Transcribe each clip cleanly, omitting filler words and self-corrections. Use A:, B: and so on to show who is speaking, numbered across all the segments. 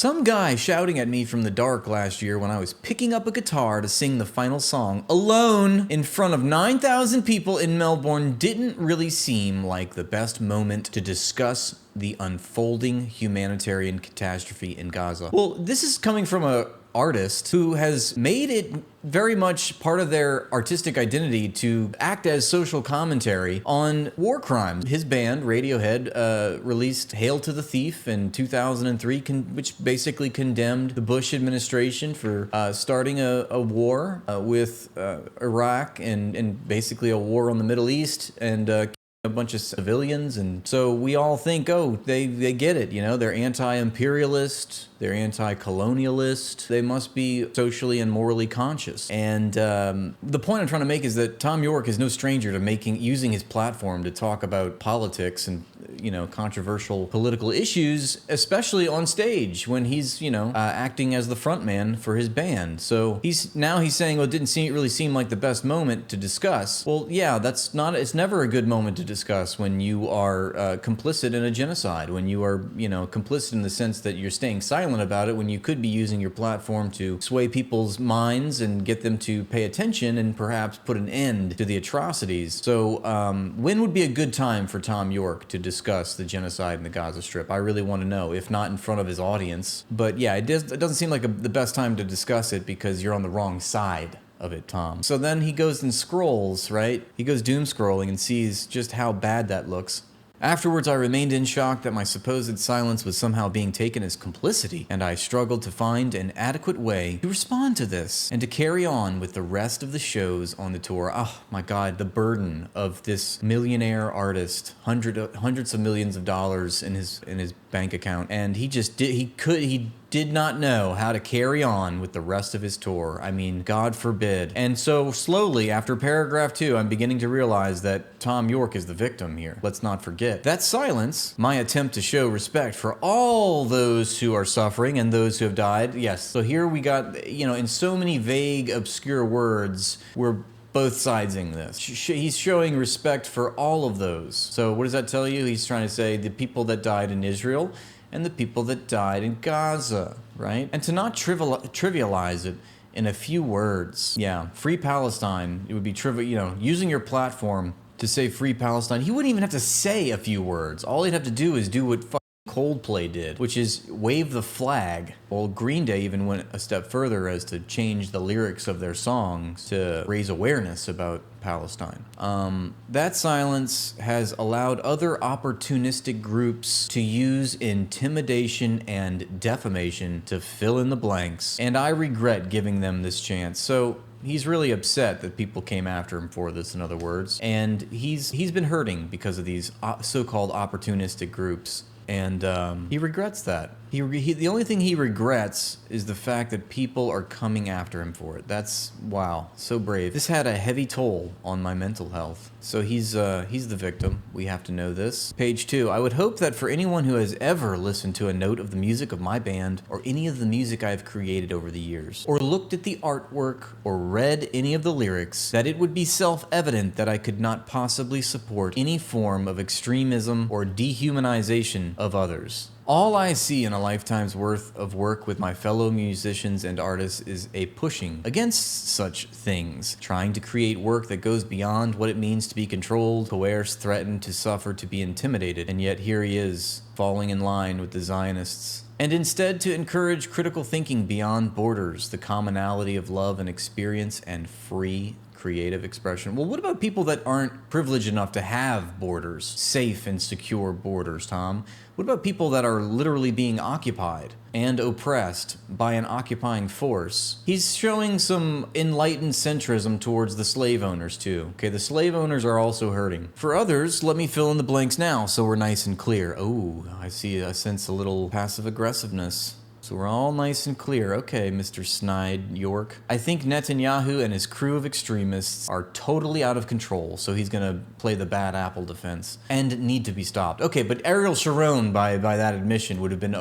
A: Some guy shouting at me from the dark last year when I was picking up a guitar to sing the final song alone in front of 9,000 people in Melbourne didn't really seem like the best moment to discuss the unfolding humanitarian catastrophe in Gaza. Well, this is coming from a artist who has made it very much part of their artistic identity to act as social commentary on war crimes. His band, Radiohead, released Hail to the Thief in 2003, which basically condemned the Bush administration for starting a war with Iraq and basically a war on the Middle East and a bunch of civilians. And so we all think, oh, they get it, you know, they're anti-imperialist, they're anti-colonialist, they must be socially and morally conscious. And the point I'm trying to make is that Thom Yorke is no stranger to using his platform to talk about politics and, you know, controversial political issues, especially on stage when he's, you know, acting as the frontman for his band. So he's saying, well, it didn't really seem like the best moment to discuss. Well, yeah, it's never a good moment to discuss when you are complicit in a genocide, when you are, you know, complicit in the sense that you're staying silent about it, when you could be using your platform to sway people's minds and get them to pay attention and perhaps put an end to the atrocities. So when would be a good time for Thom Yorke to discuss the genocide in the Gaza Strip? I really want to know, if not in front of his audience. But yeah, it doesn't seem like the best time to discuss it because you're on the wrong side of it, Thom. So then he goes and scrolls, right? He goes doom scrolling and sees just how bad that looks. Afterwards, I remained in shock that my supposed silence was somehow being taken as complicity, and I struggled to find an adequate way to respond to this and to carry on with the rest of the shows on the tour. Oh my God, the burden of this millionaire artist, hundreds of millions of dollars in his bank account, and he did not know how to carry on with the rest of his tour. I mean, God forbid. And so slowly, after paragraph 2, I'm beginning to realize that Thom Yorke is the victim here. Let's not forget. That silence, my attempt to show respect for all those who are suffering and those who have died. Yes, so here we got, you know, in so many vague, obscure words, we're both sidesing this. He's showing respect for all of those. So what does that tell you? He's trying to say the people that died in Israel and the people that died in Gaza, right? And to not trivialize it in a few words. Yeah, free Palestine, it would be trivial, you know, using your platform to say free Palestine. He wouldn't even have to say a few words. All he'd have to do is do what Coldplay did, which is wave the flag. Well, Green Day even went a step further as to change the lyrics of their songs to raise awareness about Palestine. That silence has allowed other opportunistic groups to use intimidation and defamation to fill in the blanks, and I regret giving them this chance. So he's really upset that people came after him for this, in other words, and he's been hurting because of these so-called opportunistic groups. And he regrets that. The only thing he regrets is the fact that people are coming after him for it. That's, wow, so brave. This had a heavy toll on my mental health. So he's the victim. We have to know this. Page 2. I would hope that for anyone who has ever listened to a note of the music of my band, or any of the music I've created over the years, or looked at the artwork, or read any of the lyrics, that it would be self-evident that I could not possibly support any form of extremism or dehumanization of others. All I see in a lifetime's worth of work with my fellow musicians and artists is a pushing against such things, trying to create work that goes beyond what it means to be controlled, coerced, threatened, to suffer, to be intimidated. And yet here he is, falling in line with the Zionists. And instead to encourage critical thinking beyond borders, the commonality of love and experience, and free creative expression. Well, what about people that aren't privileged enough to have borders, safe and secure borders, Thom? What about people that are literally being occupied and oppressed by an occupying force? He's showing some enlightened centrism towards the slave owners too. Okay, the slave owners are also hurting. For others, let me fill in the blanks now so we're nice and clear. Oh, I sense a little passive aggressiveness. So we're all nice and clear. Okay, Mr. Snide Yorke. I think Netanyahu and his crew of extremists are totally out of control, so he's gonna play the bad apple defense and need to be stopped. Okay, but Ariel Sharon, by that admission, would have been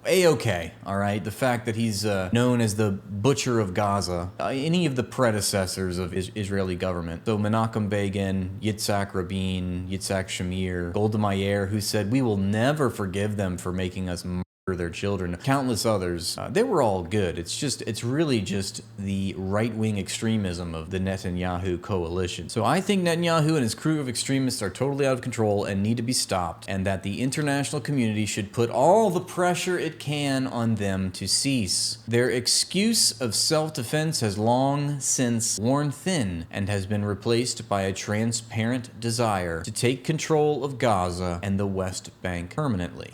A: A-okay, all right? The fact that he's known as the butcher of Gaza, any of the predecessors of Israeli government. So Menachem Begin, Yitzhak Rabin, Yitzhak Shamir, Golda Meir, who said, we will never forgive them for making us their children, countless others. They were all good. It's really just the right-wing extremism of the Netanyahu coalition. So I think Netanyahu and his crew of extremists are totally out of control and need to be stopped, and that the international community should put all the pressure it can on them to cease. Their excuse of self-defense has long since worn thin and has been replaced by a transparent desire to take control of Gaza and the West Bank permanently.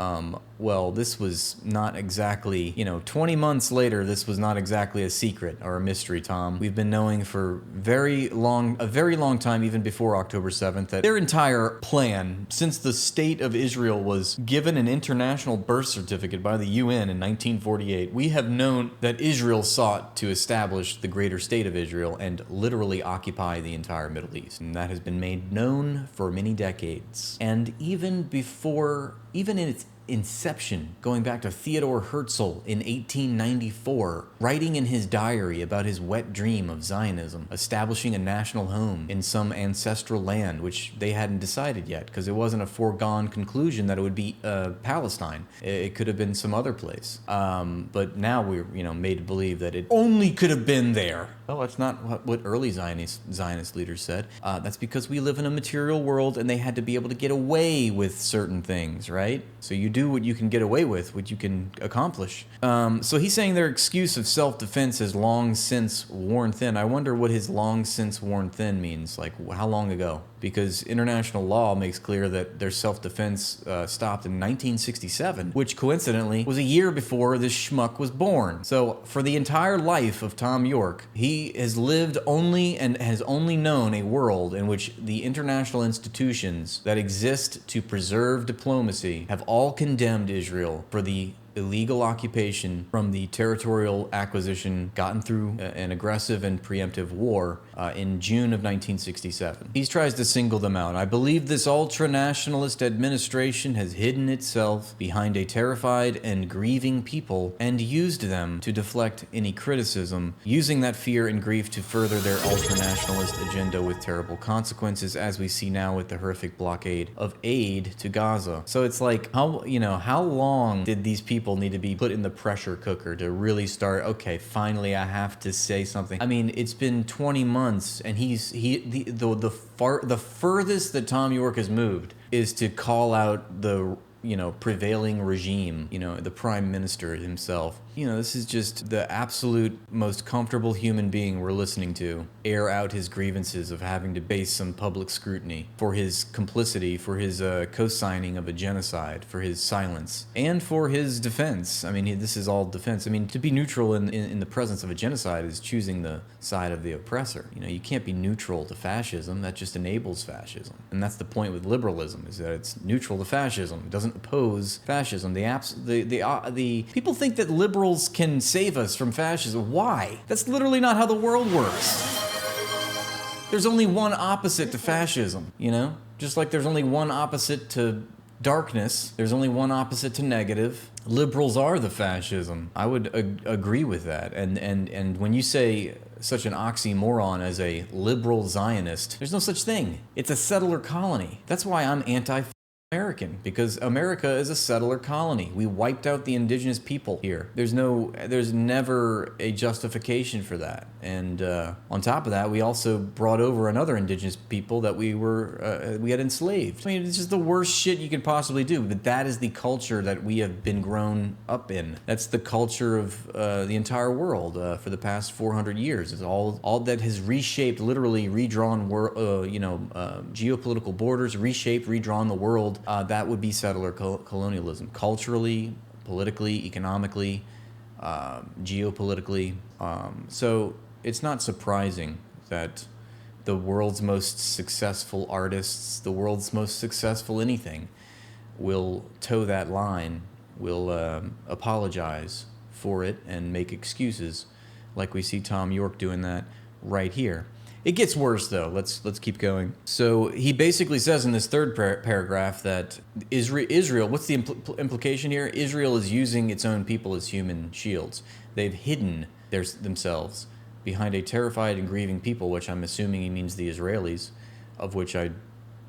A: Well, this was not exactly, 20 months later, this was not exactly a secret or a mystery, Thom. We've been knowing for a very long time, even before October 7th, that their entire plan, since the state of Israel was given an international birth certificate by the UN in 1948, we have known that Israel sought to establish the greater state of Israel and literally occupy the entire Middle East. And that has been made known for many decades. And even in its inception, going back to Theodor Herzl in 1894, writing in his diary about his wet dream of Zionism, establishing a national home in some ancestral land, which they hadn't decided yet, because it wasn't a foregone conclusion that it would be Palestine. It could have been some other place. But now we're, made to believe that it only could have been there. Well, that's not what early Zionist leaders said. That's because we live in a material world and they had to be able to get away with certain things, right? So you do what you can get away with, what you can accomplish. So he's saying their excuse of self-defense has long since worn thin. I wonder what his long since worn thin means. Like, how long ago? Because international law makes clear that their self-defense stopped in 1967, which coincidentally was a year before this schmuck was born. So for the entire life of Thom Yorke, he has lived only and has only known a world in which the international institutions that exist to preserve diplomacy have all condemned Israel for the illegal occupation from the territorial acquisition gotten through an aggressive and preemptive war in June of 1967. He tries to single them out. I believe this ultra-nationalist administration has hidden itself behind a terrified and grieving people and used them to deflect any criticism, using that fear and grief to further their ultra-nationalist agenda with terrible consequences, as we see now with the horrific blockade of aid to Gaza. So it's like, how long did these people need to be put in the pressure cooker to really start, okay, finally I have to say something? I mean, it's been 20 months and the furthest that Thom Yorke has moved is to call out the prevailing regime, the prime minister himself. This is just the absolute most comfortable human being we're listening to air out his grievances of having to face some public scrutiny for his complicity, for his co-signing of a genocide, for his silence, and for his defense. I mean, this is all defense. I mean, to be neutral in the presence of a genocide is choosing the side of the oppressor. You can't be neutral to fascism. That just enables fascism. And that's the point with liberalism, is that it's neutral to fascism. It doesn't oppose fascism. The people think that liberals can save us from fascism. Why? That's literally not how the world works. There's only one opposite to fascism, Just like there's only one opposite to darkness, there's only one opposite to negative. Liberals are the fascism. I would agree with that. And when you say such an oxymoron as a liberal Zionist, there's no such thing. It's a settler colony. That's why I'm anti-American, because America is a settler colony. We wiped out the indigenous people here. There's never a justification for that. And on top of that, we also brought over another indigenous people that we had enslaved. I mean, it's just the worst shit you could possibly do. But that is the culture that we have been grown up in. That's the culture of the entire world for the past 400 years. It's all that has reshaped, literally redrawn, geopolitical borders, redrawn the world. That would be settler colonialism, culturally, politically, economically, geopolitically. So it's not surprising that the world's most successful artists, the world's most successful anything, will toe that line, will apologize for it and make excuses, like we see Thom Yorke doing that right here. It gets worse, though. Let's keep going. So he basically says in this third paragraph that Israel, what's the implication here? Israel is using its own people as human shields. They've hidden themselves behind a terrified and grieving people, which I'm assuming he means the Israelis, of which I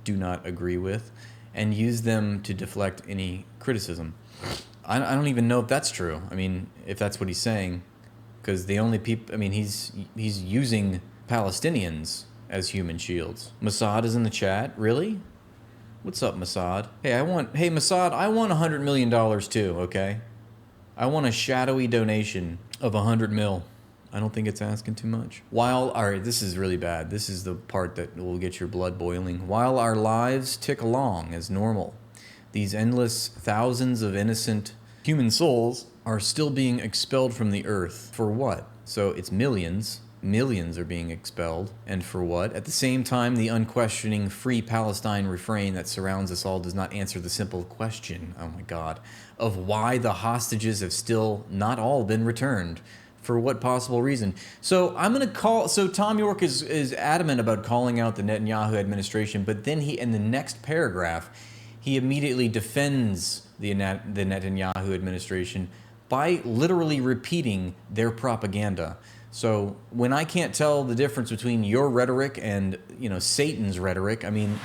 A: do not agree with, and use them to deflect any criticism. I don't even know if that's true. I mean, if that's what he's saying, because the only people, I mean, he's using Palestinians as human shields. Mossad is in the chat. Really? What's up, Mossad? Hey, Mossad, I want $100 million too, okay? I want a shadowy donation of 100 mil. I don't think it's asking too much. All right, this is really bad. This is the part that will get your blood boiling. While our lives tick along as normal, these endless thousands of innocent human souls are still being expelled from the earth. For what? So it's millions. Millions are being expelled. And for what? At the same time, the unquestioning free Palestine refrain that surrounds us all does not answer the simple question, oh my God, of why the hostages have still not all been returned. For what possible reason? So Thom Yorke is adamant about calling out the Netanyahu administration, but then in the next paragraph, he immediately defends the Netanyahu administration by literally repeating their propaganda. So when I can't tell the difference between your rhetoric and, Satan's rhetoric, I mean,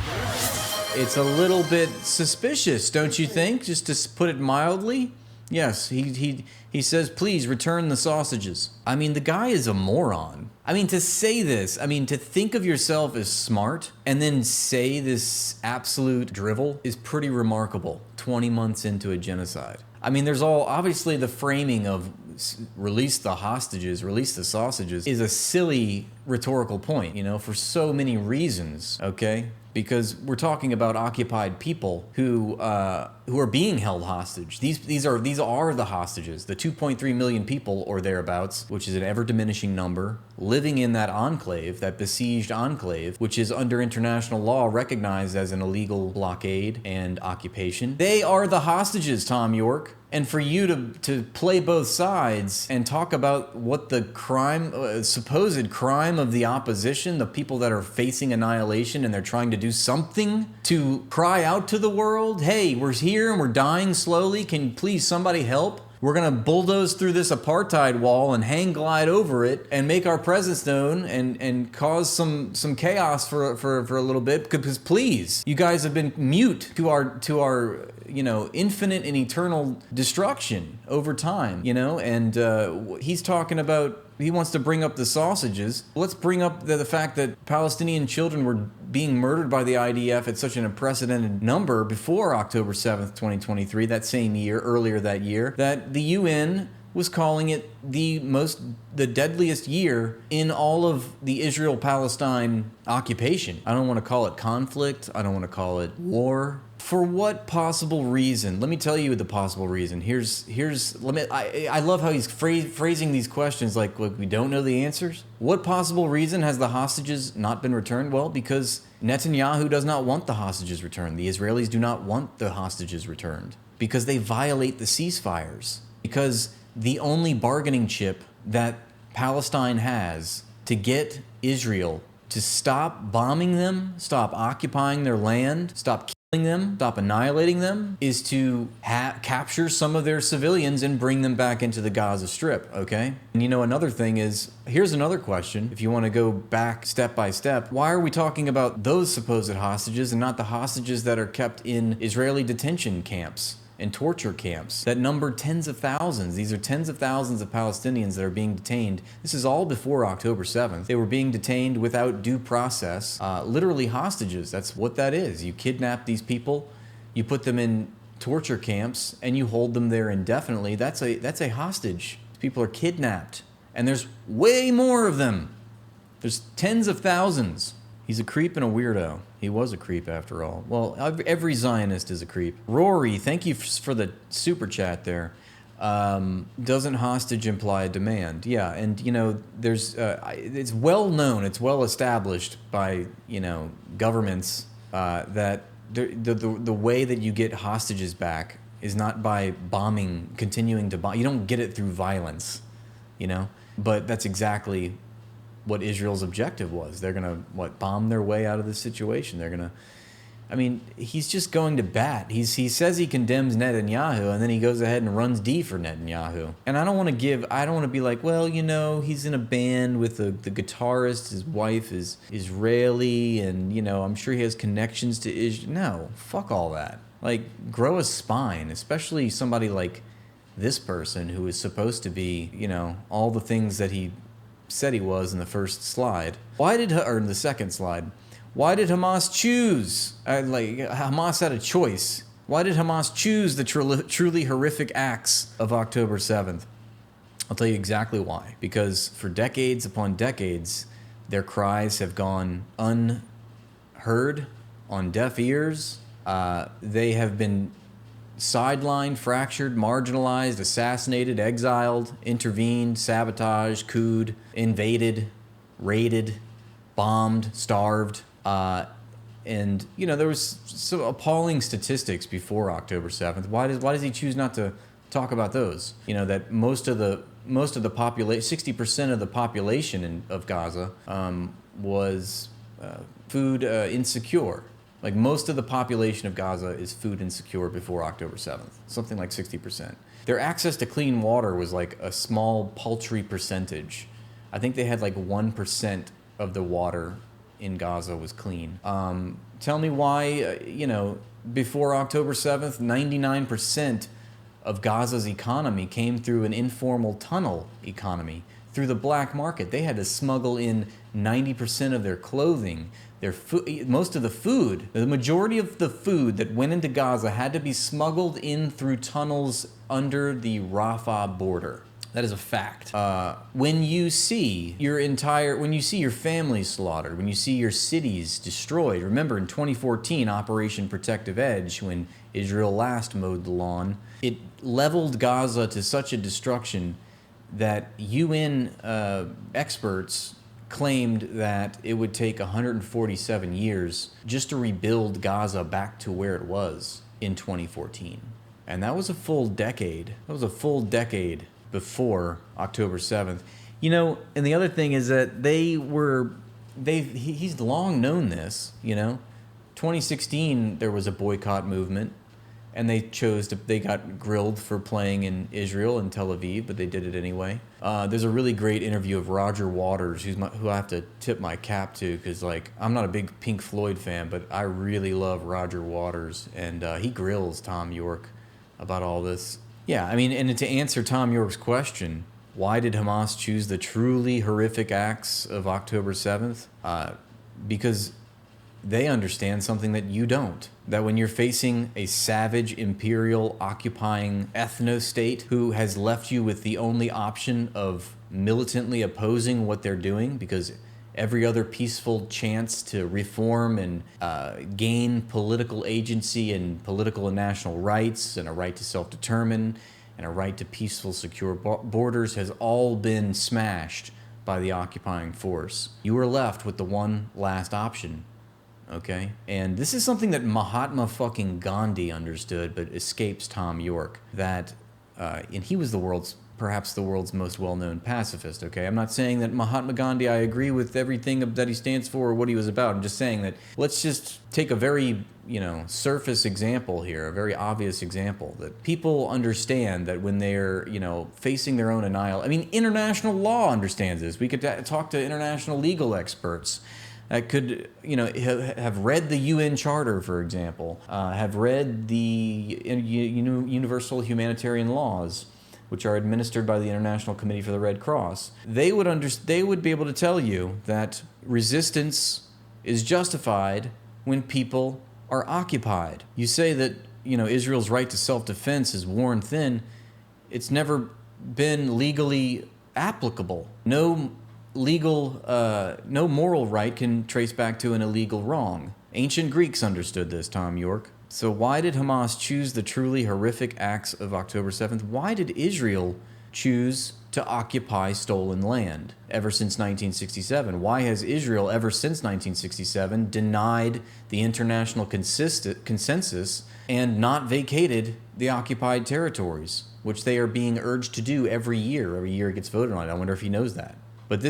A: it's a little bit suspicious, don't you think? Just to put it mildly. Yes, he says, please return the sausages. I mean, the guy is a moron. I mean, to say this, to think of yourself as smart and then say this absolute drivel is pretty remarkable 20 months into a genocide. I mean, there's obviously the framing of release the hostages, release the sausages is a silly rhetorical point, for so many reasons, okay? Because we're talking about occupied people who are being held hostage. These are the hostages, the 2.3 million people or thereabouts, which is an ever diminishing number, living in that enclave, that besieged enclave, which is under international law recognized as an illegal blockade and occupation. They are the hostages, Thom Yorke. And for you to play both sides and talk about what the supposed crime of the opposition, the people that are facing annihilation and they're trying to do something to cry out to the world, hey, we're here and we're dying slowly, can please somebody help? We're gonna bulldoze through this apartheid wall and hang glide over it and make our presence known and cause some chaos for a little bit, because please, you guys have been mute to our infinite and eternal destruction over time, and he's talking about, he wants to bring up the sausages. Let's bring up the fact that Palestinian children were being murdered by the IDF at such an unprecedented number before October 7th, 2023, that same year, earlier that year, that the UN was calling it the deadliest year in all of the Israel-Palestine occupation. I don't want to call it conflict. I don't want to call it war. For what possible reason? Let me tell you the possible reason. I love how he's phrasing these questions like we don't know the answers. What possible reason has the hostages not been returned? Well, because Netanyahu does not want the hostages returned. The Israelis do not want the hostages returned because they violate the ceasefires. Because the only bargaining chip that Palestine has to get Israel to stop bombing them, stop occupying their land, stop killing them, stop annihilating them, is to capture some of their civilians and bring them back into the Gaza Strip, okay? And another thing is, here's another question, if you want to go back step by step, why are we talking about those supposed hostages and not the hostages that are kept in Israeli detention camps and torture camps that number tens of thousands? These are tens of thousands of Palestinians that are being detained. This is all before October 7th. They were being detained without due process, literally hostages. That's what that is. You kidnap these people, you put them in torture camps, and you hold them there indefinitely. That's a hostage. People are kidnapped, and there's way more of them. There's tens of thousands. He's a creep and a weirdo. He was a creep after all. Well, every Zionist is a creep. Rory, thank you for the super chat there. Doesn't hostage imply a demand? Yeah, and there's it's well known, it's well established by governments that the way that you get hostages back is not by bombing, continuing to bomb. You don't get it through violence, But that's exactly what Israel's objective was. They're gonna bomb their way out of this situation. They're gonna, he's just going to bat. He says he condemns Netanyahu, and then he goes ahead and runs D for Netanyahu. And I don't want to be like, well, he's in a band with the guitarist. His wife is Israeli, and I'm sure he has connections to Israel. No, fuck all that. Like, grow a spine, especially somebody like this person who is supposed to be, all the things that he said he was in the first slide. Or in the second slide. Why did Hamas choose? Hamas had a choice. Why did Hamas choose the truly horrific acts of October 7th? I'll tell you exactly why. Because for decades upon decades, their cries have gone unheard, on deaf ears. They have been sidelined, fractured, marginalized, assassinated, exiled, intervened, sabotaged, couped, invaded, raided, bombed, starved. And there was some appalling statistics before October 7th. Why does he choose not to talk about those? That most of the population, 60% of the population of Gaza was food insecure. Like, most of the population of Gaza is food insecure before October 7th, something like 60%. Their access to clean water was like a small, paltry percentage. I think they had like 1% of the water in Gaza was clean. Tell me why, before October 7th, 99% of Gaza's economy came through an informal tunnel economy, through the black market. They had to smuggle in 90% of their clothing, their food, most of the food. The majority of the food that went into Gaza had to be smuggled in through tunnels under the Rafah border. That is a fact. When you see your family slaughtered, when you see your cities destroyed, remember in 2014, Operation Protective Edge, when Israel last mowed the lawn, it leveled Gaza to such a destruction that UN experts claimed that it would take 147 years just to rebuild Gaza back to where it was in 2014. And that was a full decade. Before October 7th. And the other thing is that he's long known this, 2016, there was a boycott movement, and they got grilled for playing in Israel and Tel Aviv, but they did it anyway. There's a really great interview of Roger Waters, who I have to tip my cap to, because I'm not a big Pink Floyd fan, but I really love Roger Waters, and he grills Thom Yorke about all this. Yeah, and to answer Thom Yorke's question, why did Hamas choose the truly horrific acts of October 7th? Because they understand something that you don't. That when you're facing a savage, imperial, occupying ethno-state who has left you with the only option of militantly opposing what they're doing, because every other peaceful chance to reform and gain political agency and political and national rights and a right to self-determine and a right to peaceful, secure borders has all been smashed by the occupying force. You are left with the one last option, okay? And this is something that Mahatma fucking Gandhi understood, but escapes Thom Yorke. And he was perhaps the world's most well-known pacifist, okay? I'm not saying that Mahatma Gandhi, I agree with everything that he stands for or what he was about. I'm just saying that let's just take a very, surface example here, a very obvious example, that people understand that when they're, facing their own annihilation. International law understands this. We could talk to international legal experts that could, have read the UN Charter, for example, have read the universal humanitarian laws, which are administered by the International Committee for the Red Cross. They would be able to tell you that resistance is justified when people are occupied. You say that, Israel's right to self-defense is worn thin. It's never been legally applicable. No moral right can trace back to an illegal wrong. Ancient Greeks understood this, Thom Yorke. So why did Hamas choose the truly horrific acts of October 7th? Why did Israel choose to occupy stolen land ever since 1967? Why has Israel ever since 1967 denied the international consensus and not vacated the occupied territories, which they are being urged to do every year? Every year it gets voted on. I wonder if he knows that. But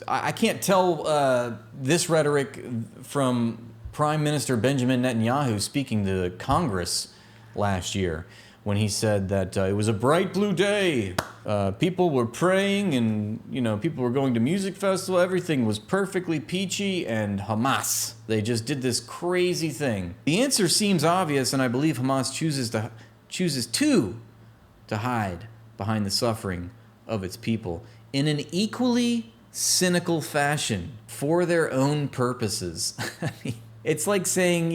A: I can't tell this rhetoric from Prime Minister Benjamin Netanyahu speaking to Congress last year. when he said that it was a bright blue day. People were praying and, people were going to music festival. Everything was perfectly peachy, and Hamas, they just did this crazy thing. The answer seems obvious, and I believe Hamas chooses to hide behind the suffering of its people in an equally cynical fashion for their own purposes. I mean, it's like saying,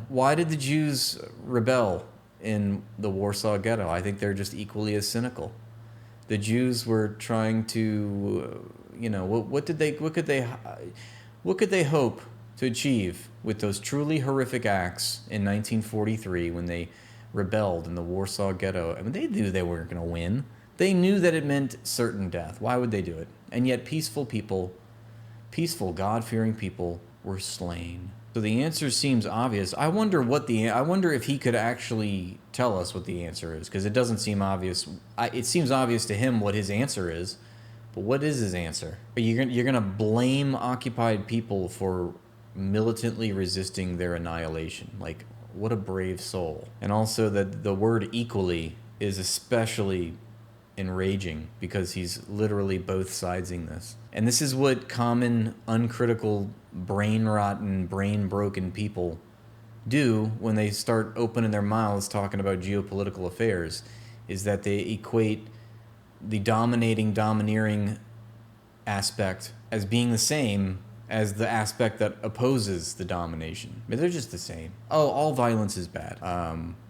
A: why did the Jews rebel in the Warsaw Ghetto? I think they're just equally as cynical. The Jews were trying to, what could they hope to achieve with those truly horrific acts in 1943 when they rebelled in the Warsaw Ghetto? I mean, they knew they weren't going to win. They knew that it meant certain death. Why would they do it? And yet peaceful people, peaceful, God-fearing people were slain. So the answer seems obvious. I wonder if he could actually tell us what the answer is, because it doesn't seem obvious. It seems obvious to him what his answer is, but what is his answer? You're gonna blame occupied people for militantly resisting their annihilation. Like, what a brave soul. And also that the word equally is especially enraging because he's literally both sidesing this. And this is what common, uncritical, brain-rotten, brain-broken people do when they start opening their mouths talking about geopolitical affairs, is that they equate the domineering aspect as being the same as the aspect that opposes the domination. But they're just the same. Oh, all violence is bad.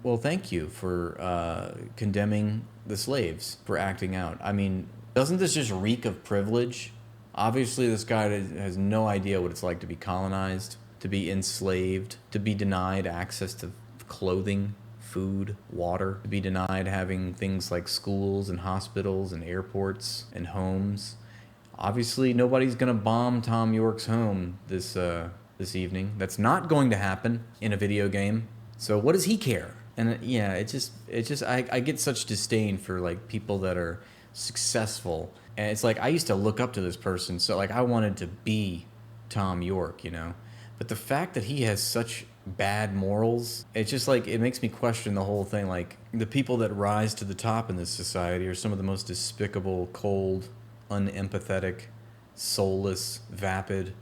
A: Well, thank you for condemning the slaves for acting out. I mean, doesn't this just reek of privilege? Obviously, this guy has no idea what it's like to be colonized, to be enslaved, to be denied access to clothing, food, water, to be denied having things like schools and hospitals and airports and homes. Obviously, nobody's gonna bomb Thom Yorke's home this evening. That's not going to happen in a video game. So what does he care? And yeah, I get such disdain for like people that are successful. And it's like, I used to look up to this person, so like I wanted to be Thom Yorke, But the fact that he has such bad morals, it's just like, it makes me question the whole thing. Like, the people that rise to the top in this society are some of the most despicable, cold, unempathetic, soulless, vapid,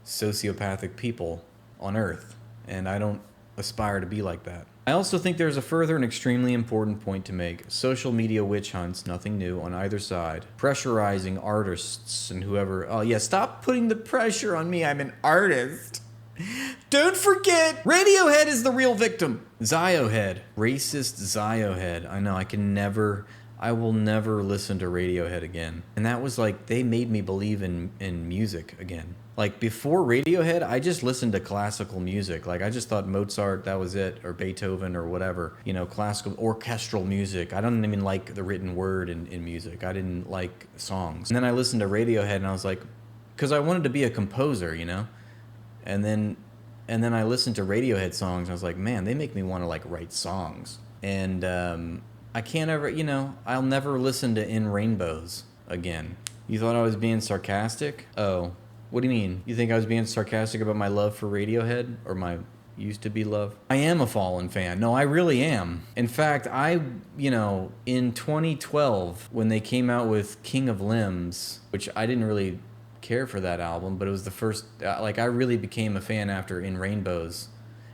A: sociopathic people on Earth. And I don't aspire to be like that. I also think there's a further and extremely important point to make. Social media witch hunts, nothing new on either side. Pressurizing artists and whoever. Oh yeah, stop putting the pressure on me, I'm an artist. Don't forget, Radiohead is the real victim. Ziohead. Racist Ziohead. I know, I will never listen to Radiohead again. And that was like, they made me believe in music again. Like, before Radiohead, I just listened to classical music. Like, I just thought Mozart, that was it, or Beethoven, or whatever. Classical, orchestral music. I don't even like the written word in music. I didn't like songs. And then I listened to Radiohead, and I was like, because I wanted to be a composer, And then I listened to Radiohead songs, and I was like, man, they make me want to, like, write songs. And I can't ever, I'll never listen to In Rainbows again. You thought I was being sarcastic? Oh. What do you mean? You think I was being sarcastic about my love for Radiohead? Or my used-to-be love? I am a Fallen fan. No, I really am. In fact, in 2012, when they came out with King of Limbs, which I didn't really care for that album, but it was the first, I really became a fan after In Rainbows.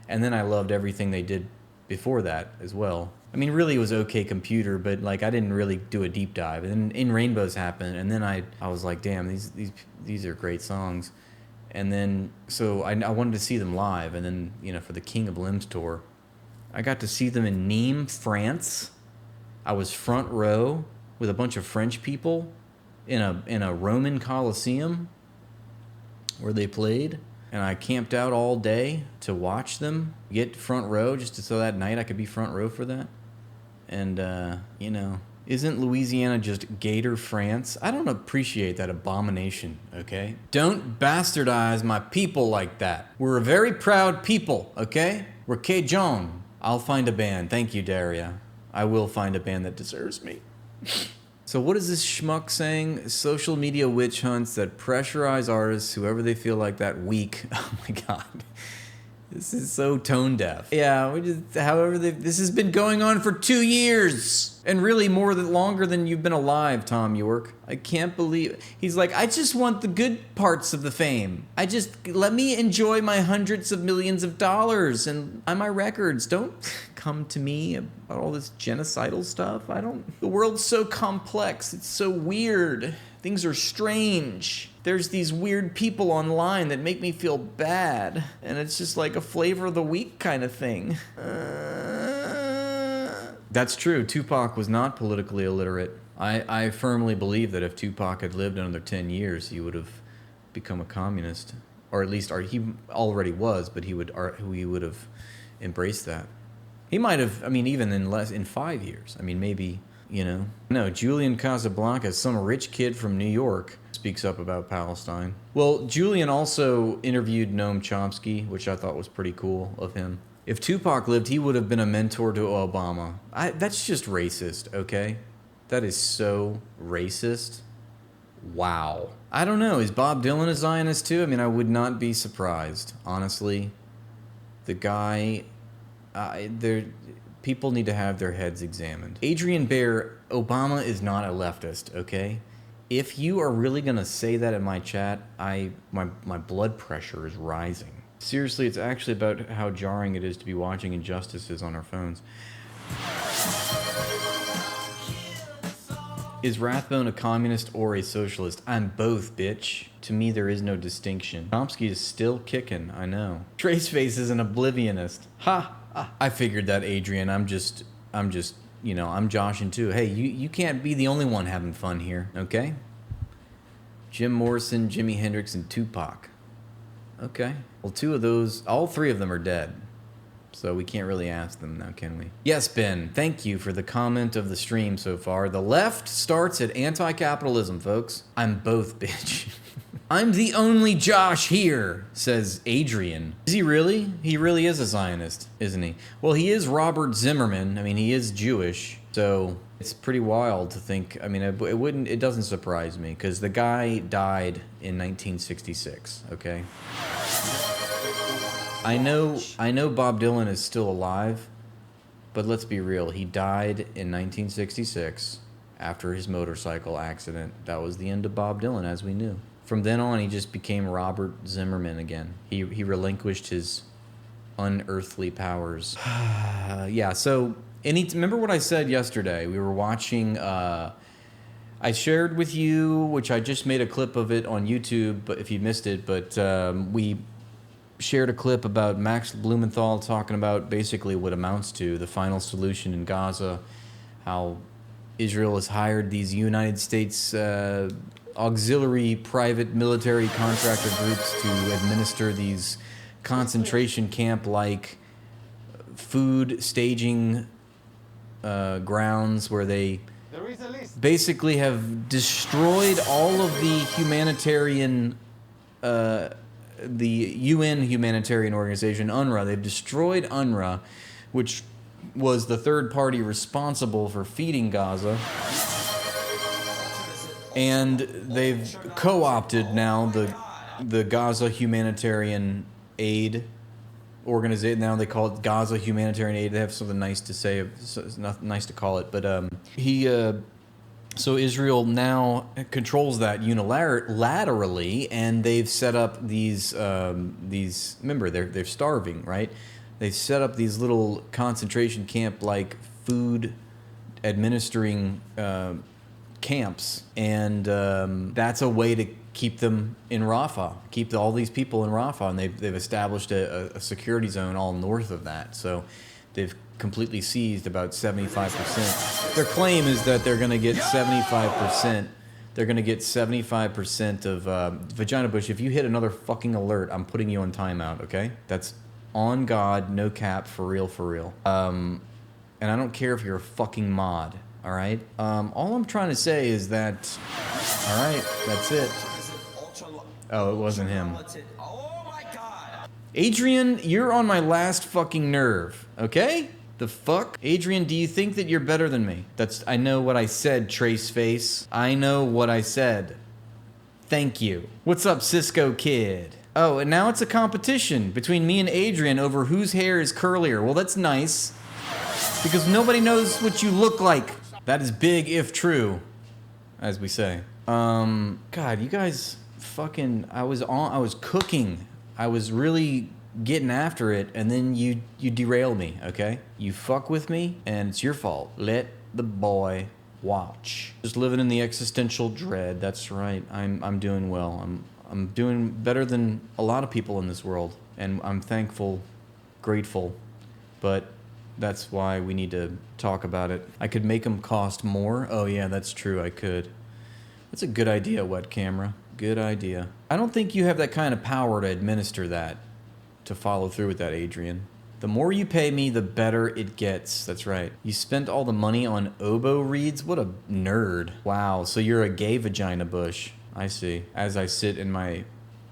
A: And then I loved everything they did before that as well. I mean, really, it was OK Computer, but like I didn't really do a deep dive. And then In Rainbows happened, and then I was like, damn, these are great songs. And then so I wanted to see them live, and then for the King of Limbs tour, I got to see them in Nîmes, France. I was front row with a bunch of French people in a Roman Colosseum where they played. And I camped out all day to watch them, get front row, so that night I could be front row for that. And, isn't Louisiana just Gator France? I don't appreciate that abomination, okay? Don't bastardize my people like that. We're a very proud people, okay? We're Cajun. I'll find a band. Thank you, Daria. I will find a band that deserves me. So what is this schmuck saying? Social media witch hunts that pressurize artists, whoever they feel like that, weak. Oh my God. This is so tone deaf. Yeah, this has been going on for 2 years. And really longer than you've been alive, Thom Yorke. I can't believe it. He's like, I just want the good parts of the fame. Let me enjoy my hundreds of millions of dollars and my records. Don't come to me about all this genocidal stuff. The world's so complex. It's so weird. Things are strange. There's these weird people online that make me feel bad. And it's just like a flavor of the week kind of thing. That's true. Tupac was not politically illiterate. I firmly believe that if Tupac had lived another 10 years, he would have become a communist. Or at least he already was, but he would have embraced that. He might have, even in 5 years. Maybe, No, Julian Casablanca, some rich kid from New York, speaks up about Palestine. Well, Julian also interviewed Noam Chomsky, which I thought was pretty cool of him. If Tupac lived, he would have been a mentor to Obama. That's just racist, okay? That is so racist. Wow. I don't know. Is Bob Dylan a Zionist too? I would not be surprised, honestly. The guy... people need to have their heads examined. Adrian Bear, Obama is not a leftist, okay? If you are really gonna say that in my chat, my blood pressure is rising. Seriously, it's actually about how jarring it is to be watching injustices on our phones. Is Rathbone a communist or a socialist? I'm both, bitch. To me, there is no distinction. Chomsky is still kicking, I know. Traceface is an oblivionist. Ha! I figured that, Adrian. I'm just, I'm joshing too. Hey, you can't be the only one having fun here, okay? Jim Morrison, Jimi Hendrix, and Tupac. Okay. Well, all three of them are dead. So we can't really ask them now, can we? Yes, Ben, thank you for the comment of the stream so far. The left starts at anti-capitalism, folks. I'm both, bitch. I'm the only Josh here, says Adrian. Is he really? He really is a Zionist, isn't he? Well, he is Robert Zimmerman. He is Jewish, so it's pretty wild to think. It doesn't surprise me, because the guy died in 1966, okay? I know Bob Dylan is still alive, but let's be real. He died in 1966 after his motorcycle accident. That was the end of Bob Dylan, as we knew. From then on, he just became Robert Zimmerman again. He relinquished his unearthly powers. Yeah, so remember what I said yesterday? We were watching... I shared with you, which I just made a clip of it on YouTube, but if you missed it, we shared a clip about Max Blumenthal talking about basically what amounts to the final solution in Gaza, how Israel has hired these United States auxiliary private military contractor groups to administer these concentration camp-like food staging grounds where they basically have destroyed all of the humanitarian the UN humanitarian organization, UNRWA. They've destroyed UNRWA, which was the third party responsible for feeding Gaza. And they've co-opted now the Gaza Humanitarian Aid organization. Now they call it Gaza Humanitarian Aid. They have something nice to say, not nice to call it, but so Israel now controls that unilaterally, and they've set up these remember, they're starving, right? They've set up these little concentration camp-like food administering camps, and that's a way to keep them in Rafah, keep all these people in Rafah, and they've established a security zone all north of that. So they've completely seized about 75%. Their claim is that they're going to get 75%. They're going to get 75% of Vagina Bush. If you hit another fucking alert, I'm putting you on timeout, okay? That's on God, no cap, for real, for real. And I don't care if you're a fucking mod, all right? All I'm trying to say is that, all right, that's it. Oh, it wasn't him. Adrian, you're on my last fucking nerve, okay? The fuck? Adrian, do you think that you're better than me? I know what I said, Traceface. I know what I said. Thank you. What's up, Cisco Kid? Oh, and now it's a competition between me and Adrian over whose hair is curlier. Well, that's nice, because nobody knows what you look like. That is big if true, as we say. God, you guys fucking, I was cooking. I was really getting after it, and then you derail me, okay? You fuck with me, and it's your fault. Let the boy watch. Just living in the existential dread. That's right. I'm doing well. I'm doing better than a lot of people in this world, and I'm thankful, grateful, but that's why we need to talk about it. I could make them cost more. Oh yeah, that's true, I could. That's a good idea, wet camera. Good idea. I don't think you have that kind of power to administer that, to follow through with that, Adrian. The more you pay me, the better it gets. That's right. You spent all the money on oboe reeds? What a nerd. Wow, so you're a gay vagina bush. I see. As I sit in my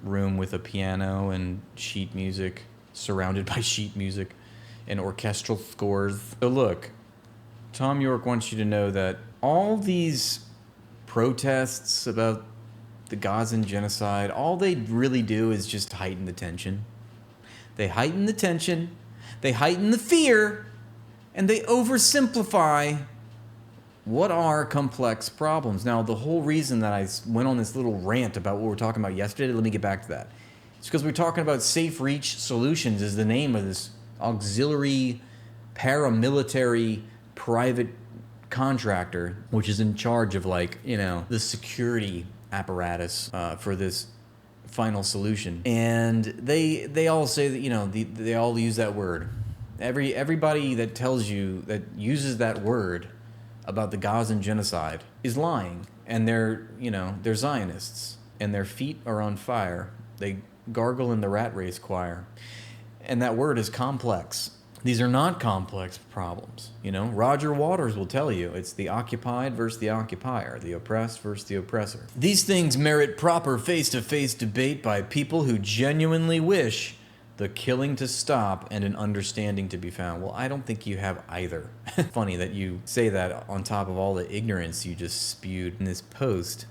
A: room with a piano and sheet music, surrounded by sheet music and orchestral scores. So look, Thom Yorke wants you to know that all these protests about the Gazan genocide, all they really do is just heighten the tension. They heighten the tension, they heighten the fear, and they oversimplify what are complex problems. Now, the whole reason that I went on this little rant about what we were talking about yesterday, let me get back to that. It's because we're talking about Safe Reach Solutions is the name of this auxiliary paramilitary private contractor, which is in charge of, like, you know, the security apparatus for this final solution. And they all say that, you know, they all use that word. Everybody that tells you, that uses that word about the Gazan genocide is lying, and they're Zionists, and their feet are on fire. They gargle in the rat race choir, and that word is complex. These are not complex problems. You know, Roger Waters will tell you it's the occupied versus the occupier, the oppressed versus the oppressor. These things merit proper face-to-face debate by people who genuinely wish the killing to stop and an understanding to be found. Well, I don't think you have either. Funny that you say that on top of all the ignorance you just spewed in this post.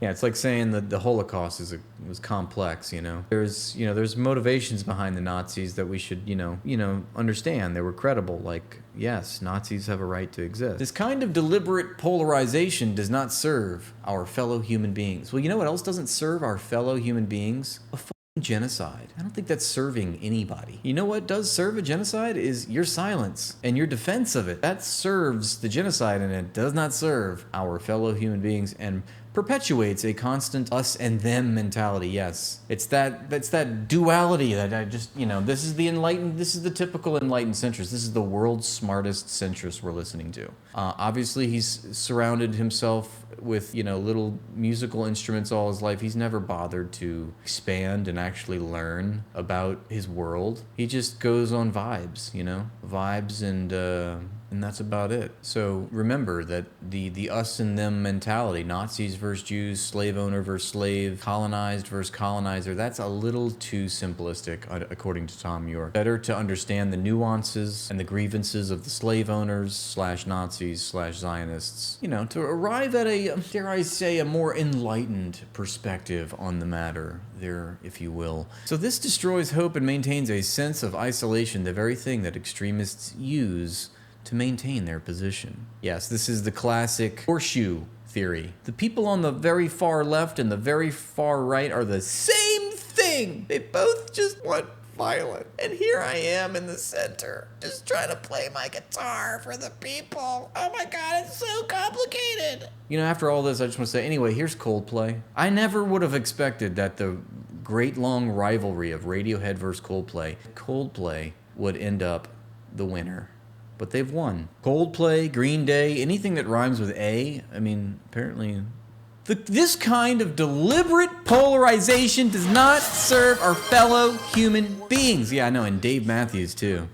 A: Yeah, it's like saying that the Holocaust was complex, you know. There's motivations behind the Nazis that we should, understand. They were credible. Like, yes, Nazis have a right to exist. This kind of deliberate polarization does not serve our fellow human beings. Well, you know what else doesn't serve our fellow human beings? A genocide. I don't think that's serving anybody. You know what does serve a genocide is your silence and your defense of it. That serves the genocide, and it does not serve our fellow human beings and perpetuates a constant us and them mentality. Yes, it's that duality that I just, this is the enlightened, this is the typical enlightened centrist. This is the world's smartest centrist we're listening to. Obviously he's surrounded himself with, little musical instruments all his life. He's never bothered to expand and actually learn about his world. He just goes on vibes, vibes, and that's about it. So remember that the us and them mentality, Nazis versus Jews, slave owner versus slave, colonized versus colonizer, that's a little too simplistic, according to Thom Yorke. Better to understand the nuances and the grievances of the slave owners / Nazis / Zionists, to arrive at a, dare I say, a more enlightened perspective on the matter there, if you will. So this destroys hope and maintains a sense of isolation, the very thing that extremists use to maintain their position. Yes, this is the classic horseshoe theory. The people on the very far left and the very far right are the same thing. They both just want violence. And here I am in the center, just trying to play my guitar for the people. Oh my God, it's so complicated. After all this, I just want to say, anyway, here's Coldplay. I never would have expected that the great long rivalry of Radiohead versus Coldplay would end up the winner. But they've won. Coldplay, Green Day, anything that rhymes with A, apparently. This kind of deliberate polarization does not serve our fellow human beings. Yeah, I know, and Dave Matthews, too.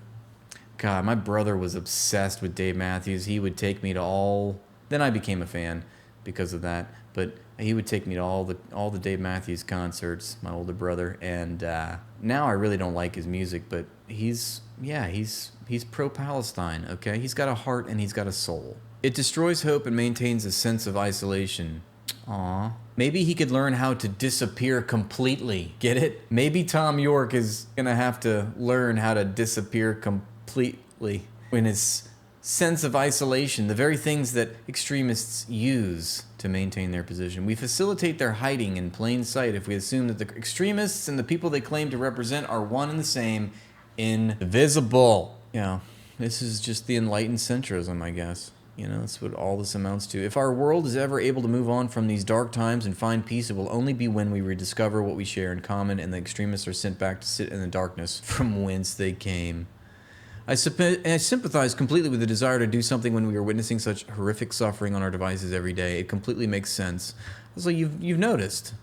A: God, my brother was obsessed with Dave Matthews. He would take me to all... Then I became a fan because of that. But he would take me to all the Dave Matthews concerts, my older brother. And now I really don't like his music, but he's pro-Palestine, okay? He's got a heart and he's got a soul. It destroys hope and maintains a sense of isolation. Aw. Maybe he could learn how to disappear completely. Get it? Maybe Thom Yorke is gonna have to learn how to disappear completely. In his sense of isolation, the very things that extremists use to maintain their position. We facilitate their hiding in plain sight if we assume that the extremists and the people they claim to represent are one and the same, invisible. Yeah, this is just the enlightened centrism, I guess. You know, that's what all this amounts to. If our world is ever able to move on from these dark times and find peace, it will only be when we rediscover what we share in common and the extremists are sent back to sit in the darkness from whence they came. I sympathize completely with the desire to do something when we are witnessing such horrific suffering on our devices every day. It completely makes sense. So you've noticed.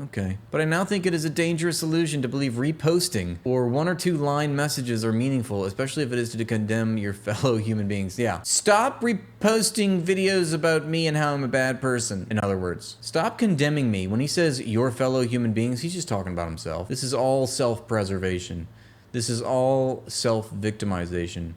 A: Okay. But I now think it is a dangerous illusion to believe reposting or 1 or 2 line messages are meaningful, especially if it is to condemn your fellow human beings. Yeah. Stop reposting videos about me and how I'm a bad person. In other words, stop condemning me. When he says your fellow human beings, he's just talking about himself. This is all self-preservation. This is all self-victimization.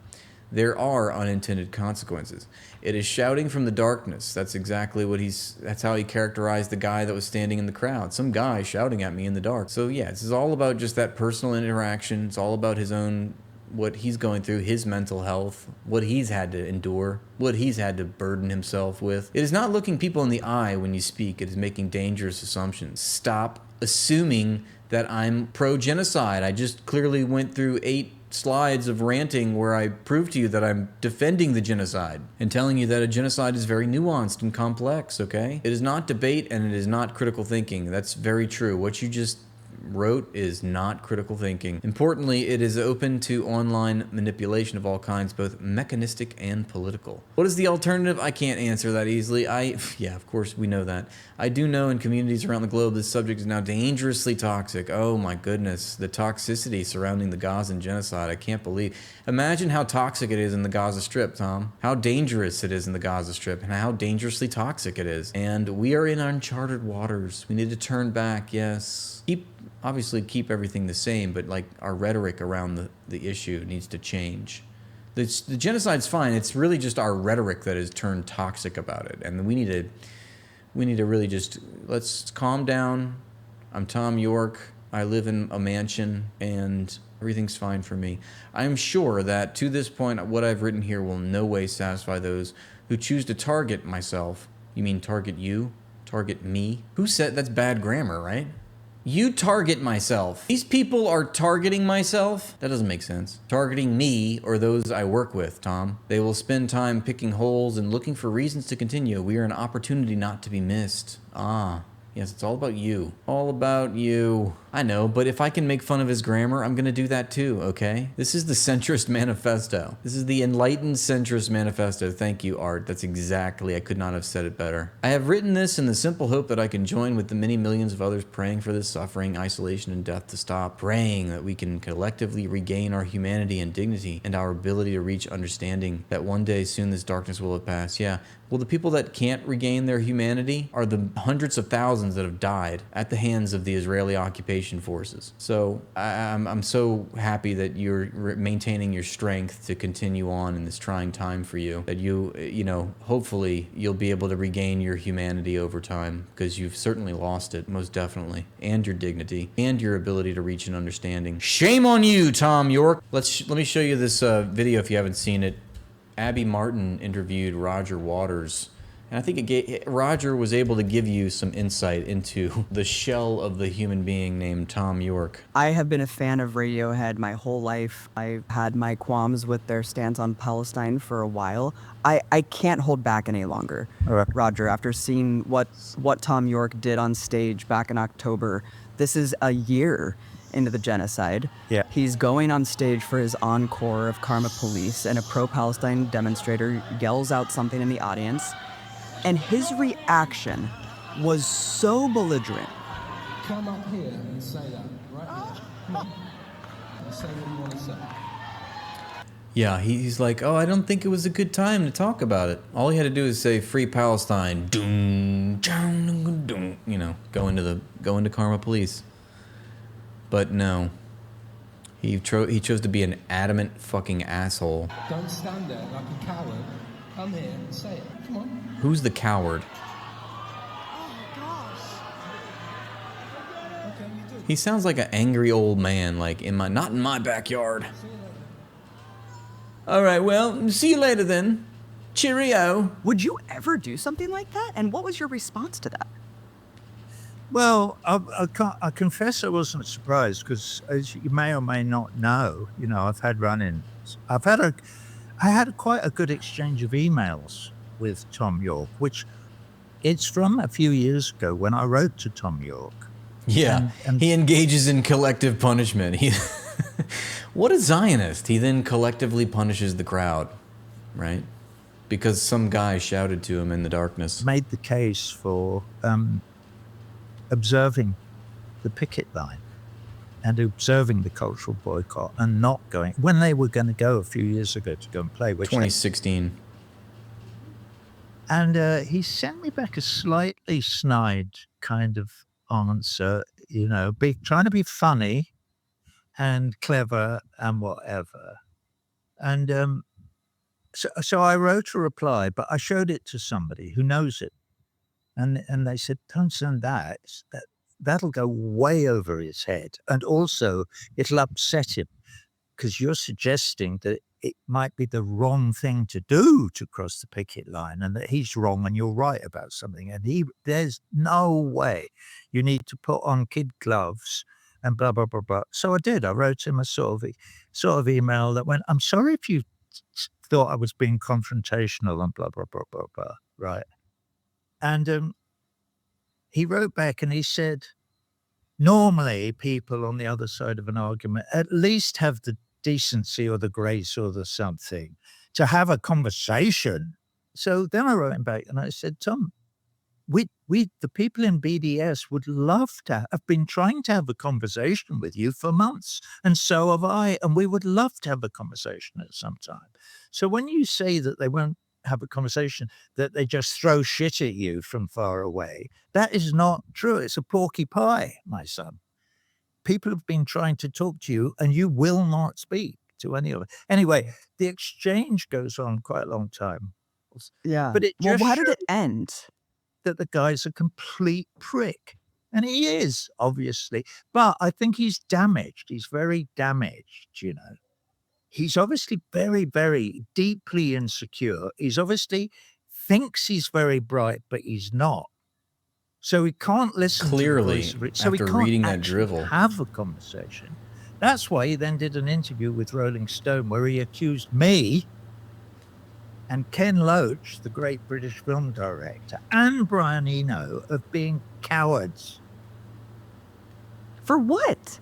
A: There are unintended consequences. It is shouting from the darkness. That's exactly what that's how he characterized the guy that was standing in the crowd. Some guy shouting at me in the dark. So yeah, this is all about just that personal interaction. It's all about his own, what he's going through, his mental health, what he's had to endure, what he's had to burden himself with. It is not looking people in the eye when you speak. It is making dangerous assumptions. Stop assuming that I'm pro-genocide. I just clearly went through 8 slides of ranting where I prove to you that I'm defending the genocide and telling you that a genocide is very nuanced and complex, okay? It is not debate and it is not critical thinking. That's very true. What you just wrote is not critical thinking. Importantly, it is open to online manipulation of all kinds, both mechanistic and political. What is the alternative? I can't answer that easily. Yeah, of course we know that. I do know in communities around the globe this subject is now dangerously toxic. Oh my goodness, the toxicity surrounding the Gazan genocide, I can't believe. Imagine how toxic it is in the Gaza Strip, Thom. How dangerous it is in the Gaza Strip and how dangerously toxic it is. And we are in uncharted waters. We need to turn back, yes. Obviously keep everything the same, but like our rhetoric around the issue needs to change. The genocide's fine. It's really just our rhetoric that has turned toxic about it, and we need to really just let's calm down. I'm Thom Yorke. I live in a mansion, and everything's fine for me. I'm sure that to this point, what I've written here will in no way satisfy those who choose to target myself. You mean target you? Target me? Who said that's bad grammar, right? You target myself. These people are targeting myself? That doesn't make sense. Targeting me or those I work with, Thom. They will spend time picking holes and looking for reasons to continue. We are an opportunity not to be missed. Ah, yes, it's all about you. All about you. I know, but if I can make fun of his grammar, I'm gonna do that too, okay? This is the centrist manifesto. This is the enlightened centrist manifesto. Thank you, Art. That's exactly, I could not have said it better. I have written this in the simple hope that I can join with the many millions of others praying for this suffering, isolation, and death to stop. Praying that we can collectively regain our humanity and dignity and our ability to reach understanding that one day soon this darkness will have passed. Yeah, well, the people that can't regain their humanity are the hundreds of thousands that have died at the hands of the Israeli occupation forces. So I'm so happy that you're maintaining your strength to continue on in this trying time for you, that you know, hopefully you'll be able to regain your humanity over time, because you've certainly lost it, most definitely, and your dignity and your ability to reach an understanding. Shame on you, Thom Yorke. Let me show you this video if you haven't seen it. Abby Martin interviewed Roger Waters, and I think Roger was able to give you some insight into the shell of the human being named Thom Yorke.
B: I have been a fan of Radiohead my whole life. I've had my qualms with their stance on Palestine for a while. I can't hold back any longer.
C: Okay.
B: Roger, after seeing what Thom Yorke did on stage back in October, this is a year into the genocide.
C: Yeah.
B: He's going on stage for his encore of Karma Police, and a pro-Palestine demonstrator yells out something in the audience, and his reaction was so belligerent.
D: Come up here and say that, right here. Come on. And say what you want to say.
A: Yeah, he's like, oh, I don't think it was a good time to talk about it. All he had to do is say "Free Palestine," you know, go into Karma Police. But no, he chose to be an adamant fucking asshole.
D: Don't stand there like a coward. Come here and say it. Come on.
A: Who's the coward?
E: Oh,
A: He sounds like an angry old man, like not in my backyard. All right, well, see you later then. Cheerio.
B: Would you ever do something like that? And what was your response to that?
C: Well, I confess I wasn't surprised because, as you may or may not know, I've had run-ins. I had quite a good exchange of emails with Thom Yorke, which it's from a few years ago when I wrote to Thom Yorke.
A: Yeah,
C: And
A: he engages in collective punishment. What a Zionist. He then collectively punishes the crowd, right? Because some guy shouted to him in the darkness.
C: made the case for observing the picket line and observing the cultural boycott and not going when they were going to go a few years ago to go and play, which
A: 2016.
C: and he sent me back a slightly snide kind of answer, trying to be funny and clever and whatever. And so I wrote a reply, but I showed it to somebody who knows it. And they said, don't send that. That'll go way over his head. And also, it'll upset him because you're suggesting that it might be the wrong thing to do to cross the picket line and that he's wrong and you're right about something. And there's no way you need to put on kid gloves and blah, blah, blah, blah. So I did. I wrote him a sort of email that went, I'm sorry if you thought I was being confrontational and blah, blah, blah, blah, blah. Right. And he wrote back and he said, normally people on the other side of an argument at least have the decency or the grace or the something to have a conversation. So then I wrote him back and I said, Thom, we the people in BDS would love to have been trying to have a conversation with you for months, and so have I, and we would love to have a conversation at some time. So when you say that they won't have a conversation, that they just throw shit at you from far away, that is not true. It's a porky pie, my son. People have been trying to talk to you and you will not speak to any of it. Anyway, the exchange goes on quite a long time.
B: Yeah.
C: But it
B: Well,
C: just
B: how did it
C: shows
B: end?
C: that the guy's a complete prick. And he is, obviously. But I think he's damaged. He's very damaged, He's obviously very, very deeply insecure. He's obviously thinks he's very bright, but he's not. So he can't listen
A: Clearly,
C: to the voice of it. So he
A: after
C: can't
A: reading that
C: actually
A: drivel.
C: have a conversation. That's why he then did an interview with Rolling Stone where he accused me and Ken Loach, the great British film director, and Brian Eno of being cowards.
B: For what?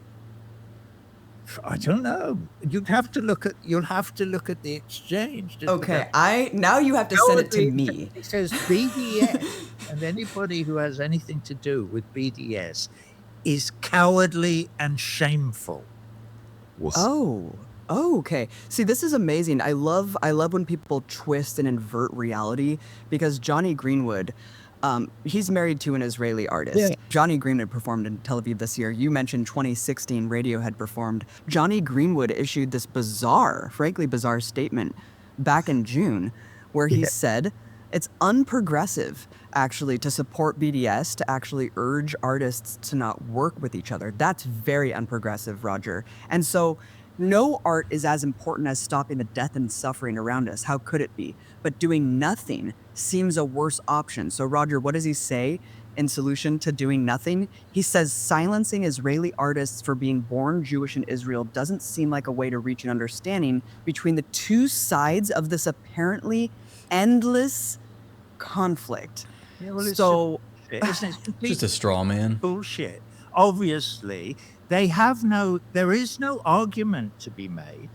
C: I don't know. You'll have to look at the exchange.
B: Okay, now you have to send it to me.
C: It says BDS, and anybody who has anything to do with BDS is cowardly and shameful.
B: Oh, okay. See, this is amazing. I love when people twist and invert reality, because Johnny Greenwood, he's married to an Israeli artist.
C: Yeah.
B: Johnny Greenwood performed in Tel Aviv this year. You mentioned 2016 Radiohead performed. Johnny Greenwood issued this frankly bizarre statement back in June where he said it's unprogressive actually to support BDS, to actually urge artists to not work with each other. That's very unprogressive, Roger. And so no art is as important as stopping the death and suffering around us. How could it be? But doing nothing seems a worse option. So Roger, what does he say in solution to doing nothing? He says silencing Israeli artists for being born Jewish in Israel doesn't seem like a way to reach an understanding between the two sides of this apparently endless conflict.
C: Yeah, well,
B: So
C: isn't it?
A: Just a straw man.
C: Bullshit. Obviously, there is no argument to be made.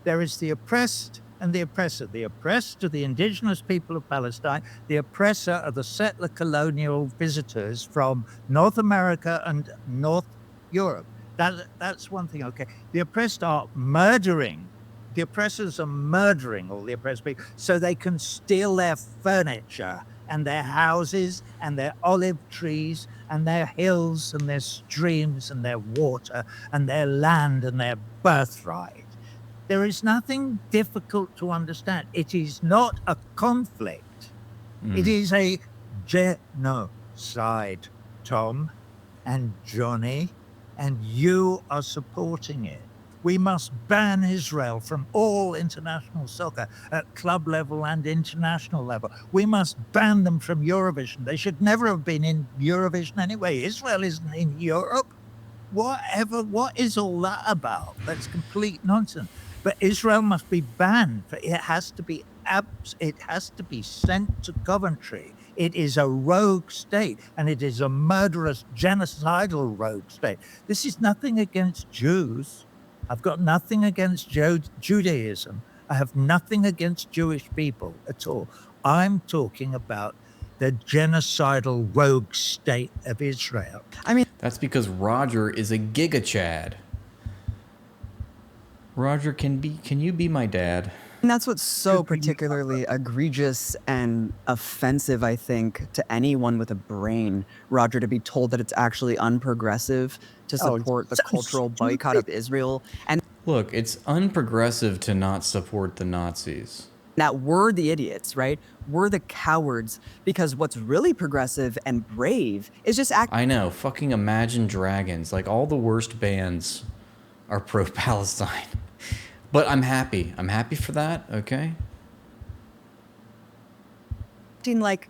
C: There is the oppressed and the oppressor. The oppressed are the indigenous people of Palestine. The oppressor are the settler colonial visitors from North America and North Europe. That's one thing, okay. The oppressed are murdering. The oppressors are murdering all the oppressed people so they can steal their furniture and their houses and their olive trees and their hills and their streams and their water and their land and their birthright. There is nothing difficult to understand. It is not a conflict. It is a genocide, Thom and Johnny. and you are supporting it. We must ban Israel from all international soccer at club level and international level. We must ban them from Eurovision. They should never have been in Eurovision anyway. Israel isn't in Europe. What is all that about? That's complete nonsense. But Israel must be banned. It has to be sent to Coventry. It is a rogue state, and it is a murderous, genocidal rogue state. This is nothing against Jews. I've got nothing against Judaism. I have nothing against Jewish people at all. I'm talking about the genocidal rogue state of Israel.
B: I mean,
A: That's because Roger is a giga Chad. Roger, can you be my dad?
B: and that's what's so particularly egregious and offensive, I think, to anyone with a brain, Roger, to be told that it's actually unprogressive to support the cultural boycott of Israel, and
A: Look, it's unprogressive to not support the Nazis.
B: that we're the idiots, right? We're the cowards, because what's really progressive and brave is just
A: I know, fucking Imagine Dragons. Like, all the worst bands are pro-Palestine. But I'm happy. I'm happy for that, okay?
B: acting like,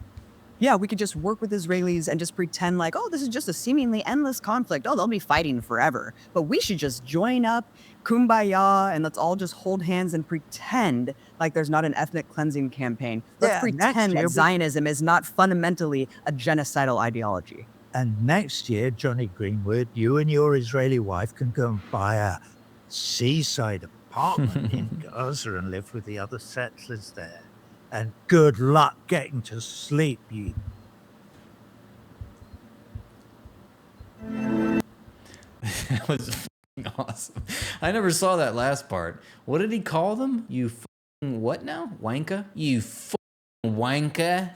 B: yeah, we could just work with Israelis and just pretend like, oh, this is just a seemingly endless conflict. Oh, they'll be fighting forever. But we should just join up, kumbaya, and let's all just hold hands and pretend like there's not an ethnic cleansing campaign. Let's pretend that Zionism is not fundamentally a genocidal ideology.
C: And next year, Johnny Greenwood, you and your Israeli wife can go and buy a seaside apartment in Gaza and live with the other settlers there. And good luck getting to sleep, you.
A: That was fucking awesome. I never saw that last part. What did he call them? You fucking what now? Wanka? You fucking wanka?